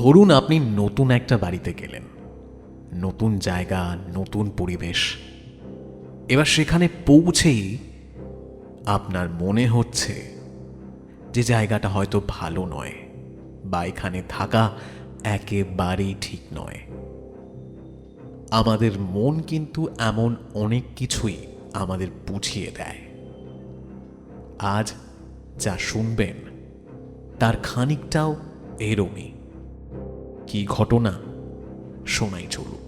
ধরুন আপনি নতুন একটা বাড়িতে গেলেন, নতুন জায়গা, নতুন পরিবেশ। এবার সেখানে পৌঁছেই আপনার মনে হচ্ছে যে জায়গাটা হয়তো ভালো নয়, বা এখানে থাকা একেবারেই ঠিক নয়। আমাদের মন কিন্তু এমন অনেক কিছুই আমাদের বুঝিয়ে দেয়। আজ যা শুনবেন তার খানিকটাও এরমই। কি ঘটনা শোনাই চলুন।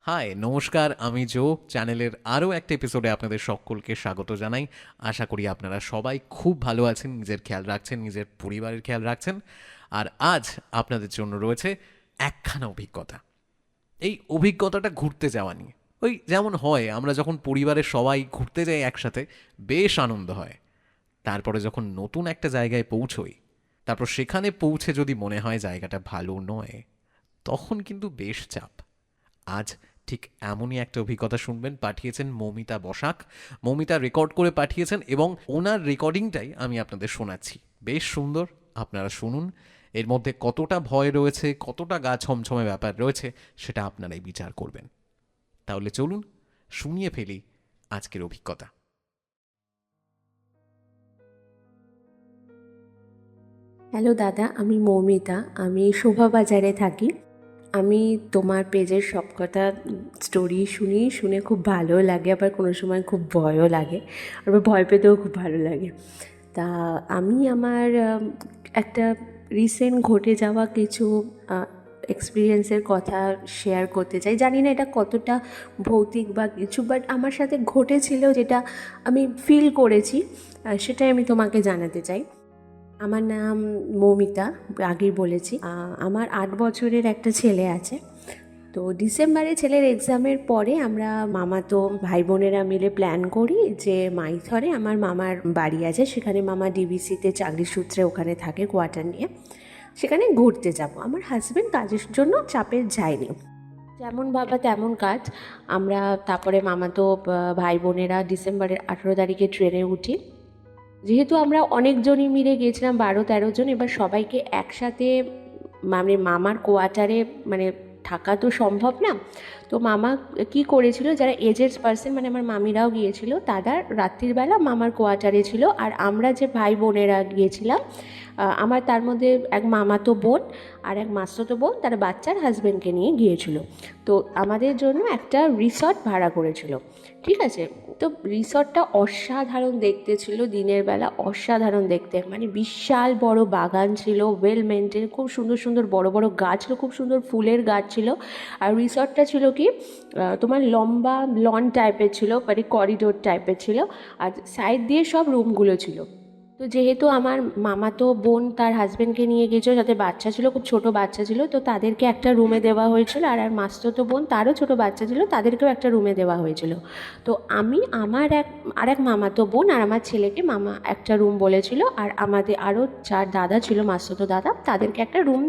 হাই, নমস্কার, আমি জো। চ্যানেলের আরও একটা এপিসোডে আপনাদের সকলকে স্বাগত জানাই। আশা করি আপনারা সবাই খুব ভালো আছেন, নিজের খেয়াল রাখছেন, নিজের পরিবারের খেয়াল রাখছেন। আর আজ আপনাদের জন্য রয়েছে একখানা অভিজ্ঞতা। এই অভিজ্ঞতাটা ঘুরতে যাওয়া নিয়ে। ওই যেমন হয়, আমরা যখন পরিবারের সবাই ঘুরতে যাই একসাথে, বেশ আনন্দ হয়। তারপরে যখন নতুন একটা জায়গায় পৌঁছোই, তারপর সেখানে পৌঁছে যদি মনে হয় জায়গাটা ভালো নয়, তখন কিন্তু বেশ চাপ। আজ ঠিক এমনই একটা অভিজ্ঞতা শুনবেন। পাঠিয়েছেন মৌমিতা বসাক। মৌমিতা রেকর্ড করে পাঠিয়েছেন এবং ওনার রেকর্ডিংটাই আমি আপনাদের শোনাচ্ছি। বেশ সুন্দর, আপনারা শুনুন। এর মধ্যে কতটা ভয় রয়েছে, কতটা গা ছমছমে ব্যাপার রয়েছে, সেটা আপনারাই বিচার করবেন। তাহলে চলুন শুনিয়ে ফেলি আজকের অভিজ্ঞতা। হ্যালো দাদা, আমি মৌমিতা। আমি শোভাবাজারে থাকি। আমি তোমার পেজের সবকটা স্টোরি শুনে খুব ভালো লাগে, আবার কোনো সময় খুব ভয়ও লাগে, আবার ভয় পেতেও খুব ভালো লাগে। তা আমি আমার একটা রিসেন্ট ঘটে যাওয়া কিছু এক্সপিরিয়েন্সের কথা শেয়ার করতে চাই। জানি না এটা কতটা ভৌতিক বা কিছু, বাট আমার সাথে ঘটেছিল, যেটা আমি ফিল করেছি, সেটাই আমি তোমাকে জানাতে চাই। আমার নাম মৌমিতা, আগেই বলেছি। আমার 8 বছরের একটা ছেলে আছে। তো ডিসেম্বরে ছেলের এক্সামের পরে আমরা মামাতো ভাই বোনেরা মিলে প্ল্যান করি যে মাইথরে আমার মামার বাড়ি আছে, সেখানে মামা ডিবিসিতে চাকরি সূত্রে ওখানে থাকে, কোয়ার্টার নিয়ে, সেখানে ঘুরতে যাব। আমার হাজব্যান্ড কাজের জন্য চাপে যায়নি, যেমন বাবা তেমন কাজ। আমরা তারপরে মামাতো ভাই বোনেরা ডিসেম্বরের 18 তারিখে ট্রেনে উঠি। যেহেতু আমরা অনেকজনই মিলে গিয়েছিলাম, 12-13 জন, এবার সবাইকে একসাথে মানে মামার কোয়ার্টারে মানে থাকা তো সম্ভব না। তো মামা কি করেছিল, যারা এজেড পার্সন মানে আমার মামিরাও গিয়েছিল, তারা রাত্রিবেলা মামার কোয়ার্টারে ছিল। আর আমরা যে ভাই বোনেরা গিয়েছিলাম, আমার তার মধ্যে এক মামাতো বোন আর এক মাস্তুতো বোন, তারা বাচ্চার হাজব্যান্ডকে নিয়ে গিয়েছিল। তো আমাদের জন্য একটা রিসর্ট ভাড়া করেছিল, ঠিক আছে। তো রিসর্টটা অসাধারণ দেখতে ছিল, দিনের বেলা অসাধারণ দেখতে, মানে বিশাল বড় বাগান ছিল, ওয়েল মেনটেন, খুব সুন্দর সুন্দর বড় বড় গাছ ছিল, খুব সুন্দর ফুলের গাছ ছিল। আর রিসর্টটা ছিল কি তোমার লম্বা লন টাইপের ছিল, মানে করিডোর টাইপের ছিল, আর সাইড দিয়ে সব রুমগুলো ছিল। তো যেহেতু আমার মামাতো বোন তার হাজব্যান্ডকে নিয়ে গিয়েছিল, যাতে বাচ্চা ছিল, খুব ছোট বাচ্চা ছিল, তো তাদেরকে একটা রুমে দেওয়া হয়েছিল। আর মাস্তুতো বোন, তারও ছোট বাচ্চা ছিল, তাদেরকেও একটা রুমে দেওয়া হয়েছিল। তো আমি আমার এক মামাতো বোন আর আমার ছেলেকে মামা একটা রুম বলেছিল, আর আমাদের আরও 4 দাদা ছিল, মাস্তুতো দাদা, তাদেরকে একটা রুম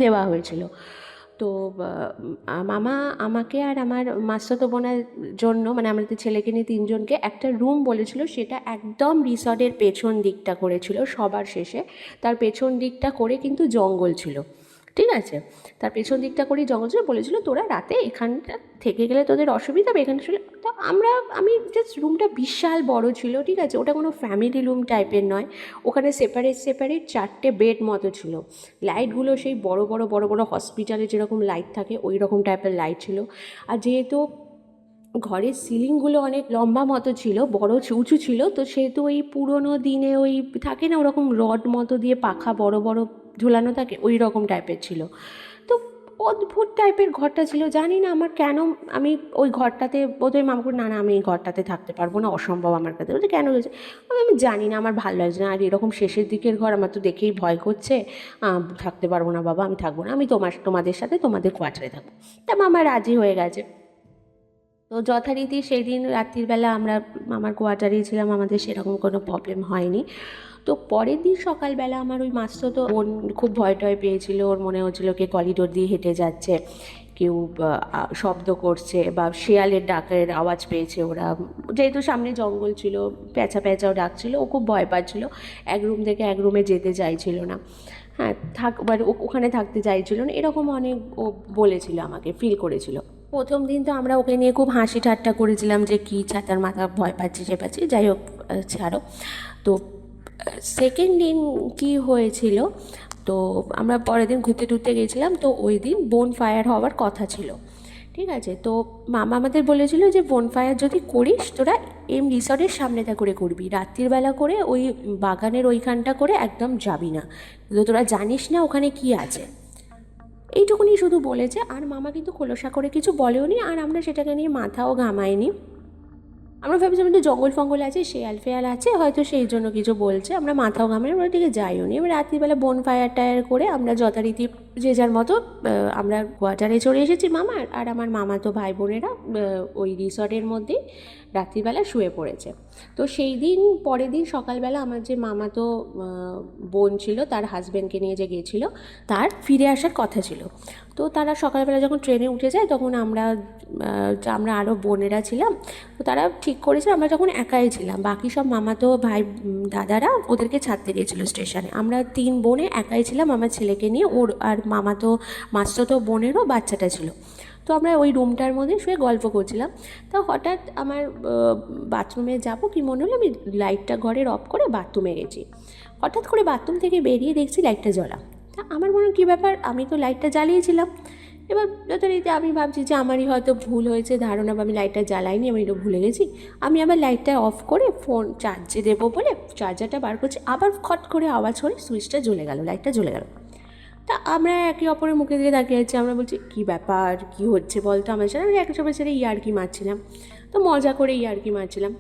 দেওয়া হয়েছিল। তো মামা আমাকে আর আমার মাস্তুতো বোনের জন্য, মানে আমাদের ছেলেকে নিয়ে 3 জনকে একটা রুম বলেছিল। সেটা একদম রিসর্টের পেছন দিকটা করেছিল, সবার শেষে। তার পেছন দিকটা করে কিন্তু জঙ্গল ছিল, ঠিক আছে। তার পেছন দিকটা করেই জঙ্গল ছিল। বলেছিল তোরা রাতে এখানটা থেকে গেলে তোদের অসুবিধা হবে, এখানে ছিল। তো আমি জাস্ট, রুমটা বিশাল বড় ছিল, ঠিক আছে, ওটা কোনো ফ্যামিলি রুম টাইপের নয়। ওখানে সেপারেট সেপারেট 4টে বেড মতো ছিল। লাইটগুলো সেই বড় বড় বড় বড় হসপিটালে যেরকম লাইট থাকে ওই রকম টাইপের লাইট ছিল। আর যেহেতু ঘরের সিলিংগুলো অনেক লম্বা মতো ছিল, বড় উঁচু ছিল, তো সেহেতু ওই পুরোনো দিনে ওই থাকে না ওরকম রড মতো দিয়ে পাখা বড় বড় ঝোলানো থাকে, ওই রকম টাইপের ছিল। তো অদ্ভুত টাইপের ঘরটা ছিল। জানি না আমার কেন, আমি ওই ঘরটাতে বোধহয় মামা করে, না না আমি এই ঘরটাতে থাকতে পারবো না, অসম্ভব আমার কাছে। বলছে কেন হয়েছে? আমি জানি না, আমার ভালো লাগছে না, আর এরকম শেষের দিকের ঘর আমার তো দেখেই ভয় করছে, থাকতে পারবো না বাবা, আমি থাকবো না, আমি তোমাদের সাথে তোমাদের কোয়ার্টারে থাকবো। তা মামা রাজি হয়ে গেছে। তো যথারীতি সেই দিন রাত্রিবেলা আমরা আমার কোয়ার্টারেই ছিলাম, আমাদের সেরকম কোনো প্রবলেম হয়নি। তো পরের দিন সকালবেলা আমার ওই মাস্তুতো বোন খুব ভয় টয় পেয়েছিল, ওর মনে হচ্ছিলো কে করিডোর দিয়ে হেঁটে যাচ্ছে, কেউ শব্দ করছে বা শিয়ালের ডাকের আওয়াজ পেয়েছে ওরা, যেহেতু সামনে জঙ্গল ছিল, প্যাঁচা প্যাঁচাও ডাকছিল, ও খুব ভয় পাচ্ছিল, এক রুম থেকে এক রুমে যেতে চাইছিল না, হ্যাঁ মানে ওখানে থাকতে চাইছিল না, এরকম অনেক ও বলেছিল, আমাকে ফিল করেছিল। প্রথম দিন তো আমরা ওকে নিয়ে খুব হাসি ঠাট্টা করেছিলাম যে কী ছাতার মাথা, ভয় পাচ্ছি সে পাচ্ছি, যাই হোক ছাড়ো। তো সেকেন্ড দিন কি হয়েছিল, তো আমরা পরের দিন ঘুরতে টুরতে গেছিলাম, তো ওই দিন বোন ফায়ার হওয়ার কথা ছিল, ঠিক আছে। তো মামা আমাদের বলেছিল যে বোন ফায়ার যদি করিস তোরা রিসর্টের সামনেটা করে করবি, রাত্রিবেলা করে ওই বাগানের ওইখানটা করে একদম যাবি না, তো তোরা জানিস না ওখানে কি আছে, এইটুকুনি শুধু বলেছে। আর মামা কিন্তু খোলসা করে কিছু বলেও নি, আর আমরা সেটাকে নিয়ে মাথাও ঘামাইনি। আমরা ভাবছিলাম একটু জঙ্গল ফঙ্গল আছে, শেয়াল ফেয়াল আছে হয়তো, সেই জন্য কিছু বলছে, আমরা মাথাও ঘামাই, আমরা দিকে যাইও নি। এবার রাত্রিবেলা বোন ফায়ার টায়ার করে আমরা যথারীতি যে যার মতো আমরা কোয়ার্টারে চলে এসেছি মামার, আর আমার মামাতো ভাই বোনেরা ওই রিসর্টের মধ্যেই রাত্রিবেলা শুয়ে পড়েছে। তো সেই দিন পরের দিন সকালবেলা আমার যে মামাতো বোন ছিল তার হাজব্যান্ডকে নিয়ে যে গিয়েছিল, তার ফিরে আসার কথা ছিল। তো তারা সকালবেলা যখন ট্রেনে উঠে যায় তখন আমরা আরও বোনেরা ছিলাম, তো তারা ঠিক করেছিল, আমরা যখন একাই ছিলাম, বাকি সব মামাতো ভাই দাদারা ওদেরকে ছাড়তে গিয়েছিলো স্টেশনে, আমরা 3 বোনে একাই ছিলাম আমার ছেলেকে নিয়ে, ওর আর মাস্তুতো বোনেরও বাচ্চাটা ছিল। তো আমরা ওই রুমটার মধ্যে শুয়ে গল্প করছিলাম। তো হঠাৎ আমার বাথরুমে যাব কি মনে হলো, আমি লাইটটা ঘরের অফ করে বাথরুমে গেছি। হঠাৎ করে বাথরুম থেকে বেরিয়ে দেখছি লাইটটা জ্বলা। তা আমার মনে হয় কী ব্যাপার, আমি তো লাইটটা জ্বালিয়েছিলাম। এবার যথারীতি আমি ভাবছি যে আমারই হয়তো ভুল হয়েছে ধারণা, বা আমি লাইটটা জ্বালাইনি, আমি এটা ভুলে গেছি। আমি আবার লাইটটা অফ করে ফোন চার্জে দেবো বলে চার্জারটা বার করছি, আবার খট করে আওয়াজ করে সুইচটা জ্বলে গেল, লাইটটা জ্বলে গেল। তা আমরা একে অপরের মুখে দিকে তাকিয়ে আছি, আমরা বলছি কী ব্যাপার, কী হচ্ছে বলতো আমার সাথে, আমি একে সবার সাথে ইয়ার্কি মারছিলাম, তো মজা করে ইয়ার্কি মারছিলাম।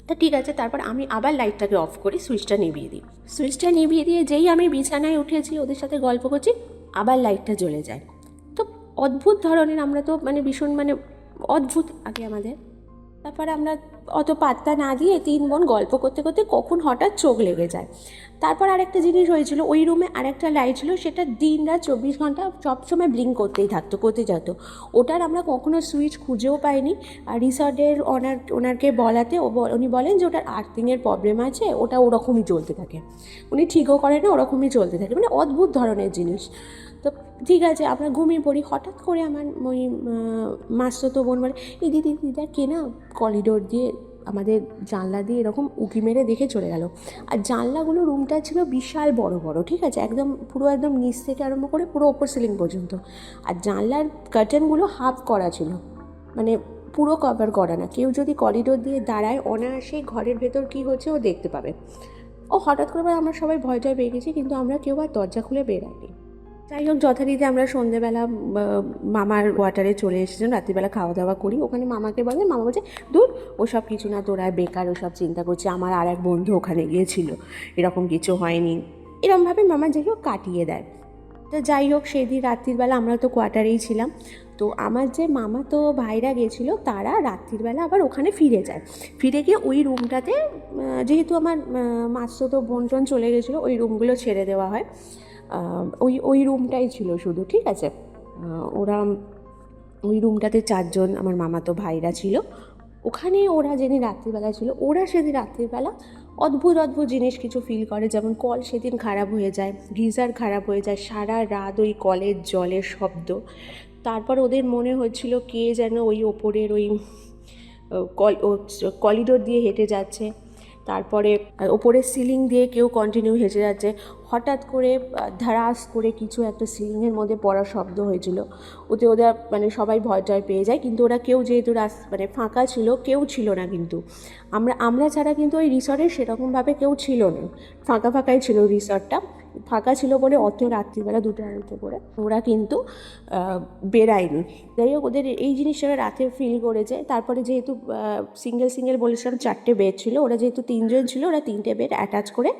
তা ঠিক আছে, তারপর আমি আবার লাইটটাকে অফ করি, সুইচটা নিভিয়ে দিই। সুইচটা নিভিয়ে দিয়ে যেই আমি বিছানায় উঠেছি ওদের সাথে গল্প করছি, আবার লাইটটা জ্বলে যায়। তো অদ্ভুত ধরনের, আমরা তো মানে ভীষণ মানে অদ্ভুত আগে আমাদের। তারপরে আমরা অত পাত্তা না দিয়ে 3 বোন গল্প করতে করতে কখন হঠাৎ চোখ লেগে যায়। তারপর আরেকটা জিনিস হয়েছিল, ওই রুমে আরেকটা লাইট ছিল, সেটা দিন রাত 24 ঘন্টা সবসময় ব্লিঙ্ক করতেই থাকতো, করতে যেত। ওটার আমরা কখনো সুইচ খুঁজেও পাইনি। আর রিসর্টের ওনারকে বলাতে উনি বলেন যে ওটার আর্থিংয়ের প্রবলেম আছে, ওটা ওরকমই চলতে থাকে, উনি ঠিকও করেন না, ওরকমই চলতে থাকে, মানে অদ্ভুত ধরনের জিনিস। তো ঠিক আছে, আমরা ঘুমিয়ে পড়ি। হঠাৎ করে আমার ওই মাস্তুতো বোন বলে, এই দিদি দিদা কে না করিডোর দিয়ে আমাদের জানলা দিয়ে এরকম উঁকি মেরে দেখে চলে গেল। আর জানলাগুলো রুমটা ছিল বিশাল বড় বড়, ঠিক আছে, একদম পুরো একদম নিচ থেকে আরম্ভ করে পুরো ওপর সিলিং পর্যন্ত। আর জানলার কার্টেনগুলো হাফ করা ছিল, মানে পুরো কভার করা না। কেউ যদি করিডোর দিয়ে দাঁড়ায় অনায়াসেই ঘরের ভেতর কী হচ্ছে ও দেখতে পাবে। ও হঠাৎ করে আমরা সবাই ভয় টয় পেয়ে গেছি, কিন্তু আমরা কেউ আর দরজা খুলে বেরাইনি। যাই হোক, যথারীতি আমরা সন্ধেবেলা মামার কোয়ার্টারে চলে এসেছিলাম, রাত্রিবেলা খাওয়া দাওয়া করি। ওখানে মামাকে বলে, মামা বলছে দূর ওসব কিছু না, তোরা বেকার ওসব চিন্তা করছে, আমার আর এক বন্ধু ওখানে গিয়েছিল, এরকম কিছু হয়নি, এরকমভাবে মামা যাই হোক কাটিয়ে দেয়। তো যাই হোক, সেদিন রাত্রিবেলা আমরা তো কোয়ার্টারেই ছিলাম। তো আমার যে মামা তো ভাইরা গেছিলো, তারা রাত্রিবেলা আবার ওখানে ফিরে যায়। ফিরে গিয়ে ওই রুমটাতে, যেহেতু আমার মাস্তুতো বোনজন চলে গেছিলো, ওই রুমগুলো ছেড়ে দেওয়া হয়। ওই রুমটাই ছিল শুধু, ঠিক আছে। ওরা ওই রুমটাতে 4 জন আমার মামাতো ভাইরা ছিল। ওখানে ওরা যেদিন রাত্রিবেলা ছিল, ওরা সেদিন রাত্রিবেলা অদ্ভুত অদ্ভুত জিনিস কিছু ফিল করে, যেমন কল সেদিন খারাপ হয়ে যায়, গিজার খারাপ হয়ে যায়, সারা রাত ওই কলের জলের শব্দ। তারপর ওদের মনে হচ্ছিল কে যেন ওই ওপরের ওই করিডোর দিয়ে হেঁটে যাচ্ছে। তারপরে ওপরের সিলিং দিয়ে কেউ কন্টিনিউ হেঁটে যাচ্ছে। হঠাৎ করে ধারাস করে কিছু একটা সিলিংয়ের মধ্যে পড়ার শব্দ হয়েছিল। ওতে ওরা মানে সবাই ভয় টয় পেয়ে যায়, কিন্তু ওরা কেউ, যেহেতু মানে ফাঁকা ছিল, কেউ ছিল না, কিন্তু আমরা ছাড়া কিন্তু ওই রিসর্টে সেরকমভাবে কেউ ছিল না, ফাঁকা ফাঁকাই ছিল রিসর্টটা। ফাঁকা ছিল বলে অত রাত্রিবেলা 2টা-2টা করে ওরা কিন্তু বেরায়নি। যাই হোক, ওদের এই জিনিসটা রাতে ফিল করেছে। তারপরে যেহেতু সিঙ্গেল বলেছিলাম 4টে বেড ছিল, ওরা যেহেতু 3 জন ছিল, ওরা 3টে বেড অ্যাটাচ করে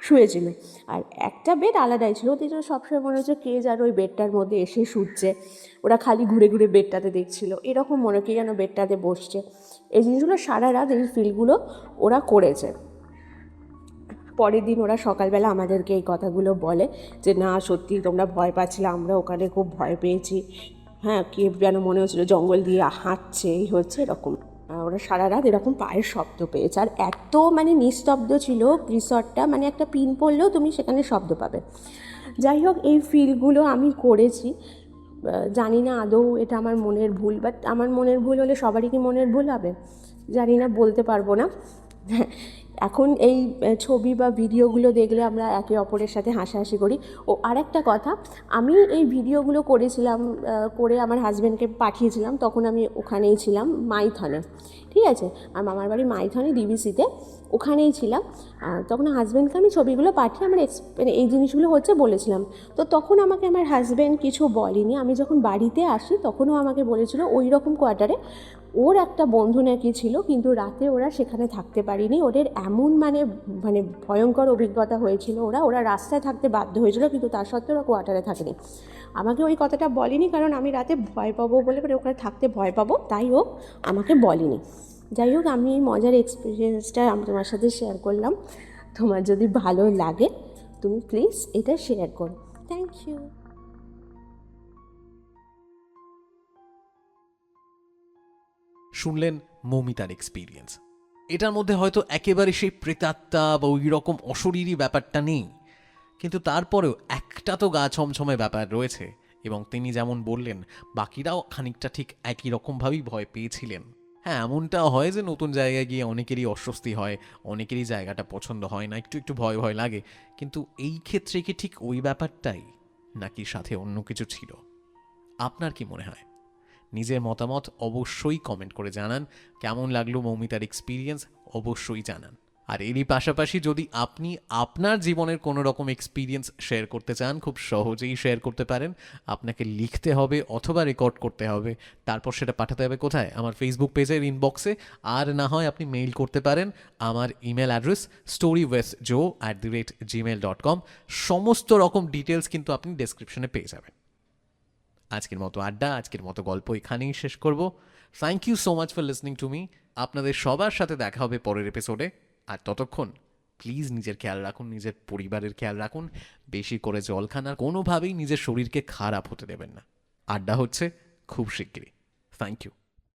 শুয়েছিল, আর একটা বেড আলাদাই ছিল। ওদের সবসময় মনে হচ্ছে কে যেন ওই বেডটার মধ্যে এসে শুচ্ছে, ওরা খালি ঘুরে ঘুরে বেডটাতে দেখছিল, এরকম মনে কে যেন বেডটাতে বসছে। এই জিনিসগুলো সারা রাত এই ফিলগুলো ওরা করেছে। পরের দিন ওরা সকালবেলা আমাদেরকে এই কথাগুলো বলে যে না সত্যি তোমরা ভয় পাচ্ছিলে, আমরা ওখানে খুব ভয় পেয়েছি। হ্যাঁ, কি যেন মনে হচ্ছিলো জঙ্গল দিয়ে হাঁটছে, এই হচ্ছে এরকম। ওরা সারা রাত এরকম পায়ের শব্দ পেয়েছে, আর এত মানে নিস্তব্ধ ছিল রিসর্টটা, মানে একটা পিন পড়লেও তুমি সেখানে শব্দ পাবে। যাই হোক, এই ফিলগুলো আমি করেছি। জানি না আদৌ এটা আমার মনের ভুল, বাট আমার মনের ভুল হলে সবারই কি মনের ভুল হবে জানি না, বলতে পারবো না। এখন এই ছবি বা ভিডিওগুলো দেখলে আমরা একে অপরের সাথে হাসাহাসি করি। ও আরেকটা কথা, আমি এই ভিডিওগুলো করেছিলাম, করে আমার হাজব্যান্ডকে পাঠিয়েছিলাম, তখন আমি ওখানেই ছিলাম মাইথনে, ঠিক আছে, আর মামার বাড়ি মাইথনে ডিবিসিতে, ওখানেই ছিলাম। তখন হাজব্যান্ডকে আমি ছবিগুলো পাঠিয়ে আমার মানে এই জিনিসগুলো হচ্ছে বলেছিলাম। তো তখন আমাকে আমার হাজব্যান্ড কিছু বলেনি। আমি যখন বাড়িতে আসি তখনও আমাকে বলেছিল ওই রকম কোয়ার্টারে ওর একটা বন্ধু নাকি ছিল, কিন্তু রাতে ওরা সেখানে থাকতে পারেনি। ওদের এমন মানে মানে ভয়ঙ্কর অভিজ্ঞতা হয়েছিল, ওরা রাস্তায় থাকতে বাধ্য হয়েছিল, কিন্তু তার সত্ত্বেও ওরা কোয়ার্টারে থাকেনি। আমাকে ওই কথাটা বলেনি, কারণ আমি রাতে ভয় পাবো বলে, মানে ওখানে থাকতে ভয় পাবো, তাই ও আমাকে বলেনি। যাই হোক, আমি এই মজার এক্সপিরিয়েন্সটা আমি তোমার সাথে শেয়ার করলাম। তোমার যদি ভালো লাগে তুমি প্লিজ এটা শেয়ার করো। Thank you. শুনলেন মৌমিতার এক্সপিরিয়েন্স। এটার মধ্যে হয়তো একেবারে সেই প্রেতাত্মা বা ওই রকম অশরীরী ব্যাপারটা নেই, কিন্তু তারপরেও একটা তো গা ছমছমে ব্যাপার রয়েছে। এবং তিনি যেমন বললেন, বাকিরাও খানিকটা ঠিক একই রকমভাবেই ভয় পেয়েছিলেন। হ্যাঁ, এমনটা হয় যে নতুন জায়গায় গিয়ে অনেকেরই অস্বস্তি হয়, অনেকেরই জায়গাটা পছন্দ হয় না, একটু একটু ভয় ভয় লাগে। কিন্তু এই ক্ষেত্রে কি ঠিক ওই ব্যাপারটাই, নাকি সাথে অন্য কিছু ছিল? আপনার কি মনে হয়? নিজের মতামত অবশ্যই কমেন্ট করে জানান। কেমন লাগলো মৌমিতার এক্সপিরিয়েন্স অবশ্যই জানান। আর এরই পাশাপাশি যদি আপনি আপনার জীবনের কোনো রকম এক্সপিরিয়েন্স শেয়ার করতে চান, খুব সহজেই শেয়ার করতে পারেন। আপনাকে লিখতে হবে অথবা রেকর্ড করতে হবে, তারপর সেটা পাঠাতে হবে কোথায়? আমার ফেসবুক পেজের ইনবক্সে। আর না হয় আপনি মেইল করতে পারেন, আমার ইমেল অ্যাড্রেস storywestjoe@gmail.com। সমস্ত রকম ডিটেলস কিন্তু আপনি ডেসক্রিপশনে পেয়ে যাবেন। আজকের মতো আড্ডা, আজকের মতো গল্প এখানেই শেষ করব। Thank you so much for listening to me. আপনাদের সবার সাথে দেখা হবে পরের এপিসোডে। আর ততক্ষণ প্লিজ নিজের খেয়াল রাখুন, নিজের পরিবারের খেয়াল রাখুন, বেশি করে জল খান, আর কোনোভাবেই নিজের শরীরকে খারাপ হতে দেবেন না। আড্ডা হচ্ছে খুব শিগগিরই। Thank you.